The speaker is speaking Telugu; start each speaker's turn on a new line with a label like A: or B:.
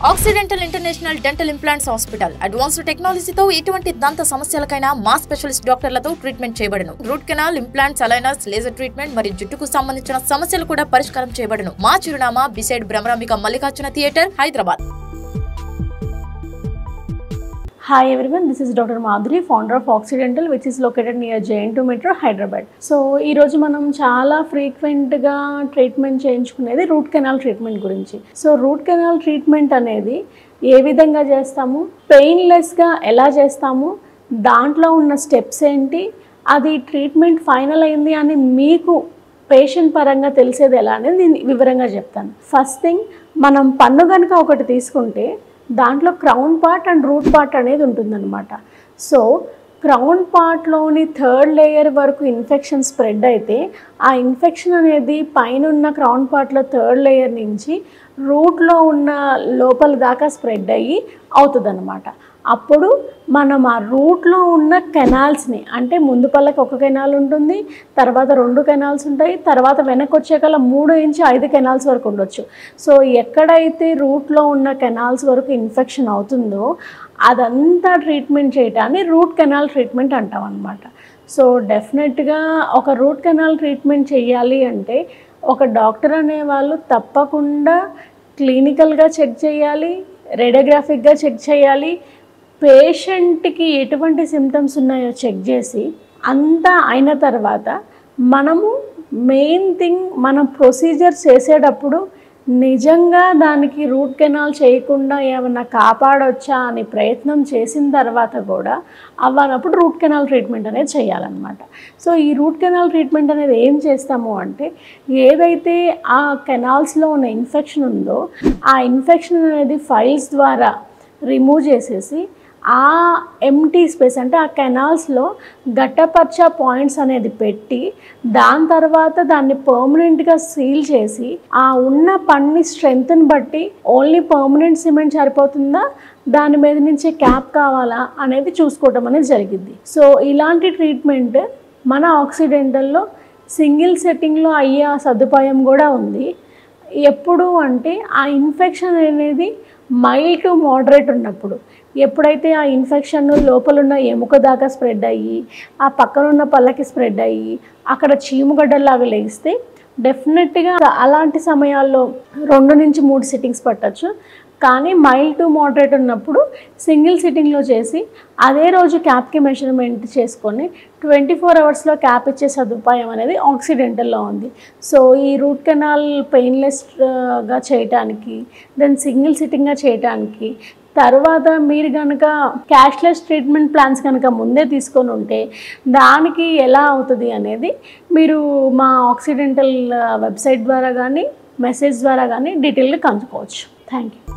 A: Accidental international dental implants hospital advanced టెక్నాలజీతో ఎటువంటి దంత సమస్యలకైనా మా స్పెషలిస్ట్ డాక్టర్లతో ట్రీట్మెంట్ చేయబడును. Root canal, implants, aligners, laser treatment మరియు జుట్టుకు సంబంధించిన సమస్యలు కూడా పరిష్కారం చేయబడును. మా చిరునామా beside Bhramarambika Mallikarjuna theatre, Hyderabad.
B: Hi everyone, this is Dr. Madhuri, founder of Occidental, which is located near JN2 Metro, Hyderabad. So, ఈ రోజు మనం చాలా ఫ్రీక్వెంట్గా ట్రీట్మెంట్ చేయించుకునేది రూట్ కెనాల్ ట్రీట్మెంట్ గురించి. సో రూట్ కెనాల్ ట్రీట్మెంట్ అనేది ఏ విధంగా చేస్తాము, పెయిన్లెస్గా ఎలా చేస్తాము, దాంట్లో ఉన్న స్టెప్స్ ఏంటి, అది ట్రీట్మెంట్ ఫైనల్ అయింది అని మీకు పేషెంట్ పరంగా తెలిసేది ఎలా అనేది నేను వివరంగా చెప్తాను. ఫస్ట్ థింగ్, మనం పన్ను కనుక ఒకటి తీసుకుంటే దాంట్లో crown part and root part అనేది ఉంటుందన్నమాట. సో క్రౌన్ పార్ట్లోని థర్డ్ లేయర్ వరకు ఇన్ఫెక్షన్ స్ప్రెడ్ అయితే ఆ ఇన్ఫెక్షన్ అనేది పైన ఉన్న క్రౌన్ పార్ట్లో థర్డ్ లేయర్ నుంచి రూట్లో ఉన్న లోపల దాకా స్ప్రెడ్ అయ్యి అవుతుందన్నమాట. అప్పుడు మనం ఆ రూట్లో ఉన్న కెనాల్స్ని, అంటే ముందు పళ్ళకి ఒక కెనాల్ ఉంటుంది, తర్వాత 2 కెనాల్స్ ఉంటాయి, తర్వాత వెనక్కి వచ్చేకల్లా 3 నుంచి 5 కెనాల్స్ వరకు ఉండొచ్చు. సో ఎక్కడైతే రూట్లో ఉన్న కెనాల్స్ వరకు ఇన్ఫెక్షన్ అవుతుందో అదంతా ట్రీట్మెంట్ చేయటాన్ని రూట్ కెనాల్ ట్రీట్మెంట్ అంటాం అన్నమాట. సో డెఫినెట్గా ఒక రూట్ కెనాల్ ట్రీట్మెంట్ చేయాలి అంటే ఒక డాక్టర్ అనేవాళ్ళు తప్పకుండా క్లినికల్గా చెక్ చేయాలి, రేడియోగ్రాఫిక్గా చెక్ చేయాలి, పేషెంట్కి ఎటువంటి సిమ్టమ్స్ ఉన్నాయో చెక్ చేసి అంతా అయిన తర్వాత మనము మెయిన్ థింగ్, మనం ప్రొసీజర్ చేసేటప్పుడు నిజంగా దానికి రూట్ కెనాల్ చేయకుండా ఏమన్నా కాపాడొచ్చా అని ప్రయత్నం చేసిన తర్వాత కూడా అవ్వనప్పుడు రూట్ కెనాల్ ట్రీట్మెంట్ అనేది చేయాలన్నమాట. సో ఈ రూట్ కెనాల్ ట్రీట్మెంట్ అనేది ఏం చేస్తాము అంటే, ఏదైతే ఆ కెనాల్స్లో ఉన్న ఇన్ఫెక్షన్ ఉందో ఆ ఇన్ఫెక్షన్ అనేది ఫైల్స్ ద్వారా రిమూవ్ చేసేసి ఆ ఎంటీ స్పేస్, అంటే ఆ కెనాల్స్లో గట్టపర్చా పాయింట్స్ అనేది పెట్టి దాని తర్వాత దాన్ని పర్మనెంట్గా సీల్ చేసి ఆ ఉన్న పన్ని స్ట్రెంగ్త్ని బట్టి ఓన్లీ పర్మనెంట్ సిమెంట్ సరిపోతుందా, దాని మీద నుంచి క్యాప్ కావాలా అనేది చూసుకోవటం అనేది జరిగింది. సో ఇలాంటి ట్రీట్మెంట్ మన ఆక్సిడెంటల్లో సింగిల్ సెట్టింగ్లో అయ్యే సదుపాయం కూడా ఉంది. ఎప్పుడు అంటే ఆ ఇన్ఫెక్షన్ అనేది మైల్డ్ టు మోడరేట్ ఉన్నప్పుడు, ఎప్పుడైతే ఆ ఇన్ఫెక్షన్ లోపలున్న ఎముక దాకా స్ప్రెడ్ అయ్యి ఆ పక్కనున్న పళ్ళకి స్ప్రెడ్ అయ్యి అక్కడ చీముగడ్డలాగా లేస్తే డెఫినెట్గా అలాంటి సమయాల్లో 2 నుంచి 3 సిట్టింగ్స్ పట్టచ్చు. కానీ మైల్డ్ టు మోడరేట్ ఉన్నప్పుడు సింగిల్ సిట్టింగ్లో చేసి అదే రోజు క్యాప్కి మెజర్మెంట్ చేసుకొని 24 అవర్స్లో క్యాప్ ఇచ్చే సదుపాయం అనేది ఆక్సిడెంటల్లో ఉంది. సో ఈ రూట్ కెనాల్ పెయిన్లెస్గా చేయటానికి, దెన్ సింగిల్ సిట్టింగ్గా చేయటానికి, తర్వాత మీరు కనుక క్యాష్లెస్ ట్రీట్మెంట్ ప్లాన్స్ కనుక ముందే తీసుకొని ఉంటే దానికి ఎలా అవుతుంది అనేది మీరు మా ఆక్సిడెంటల్ వెబ్సైట్ ద్వారా కానీ మెసేజ్ ద్వారా కానీ డీటెయిల్గా కనుక్కోవచ్చు. Thank you.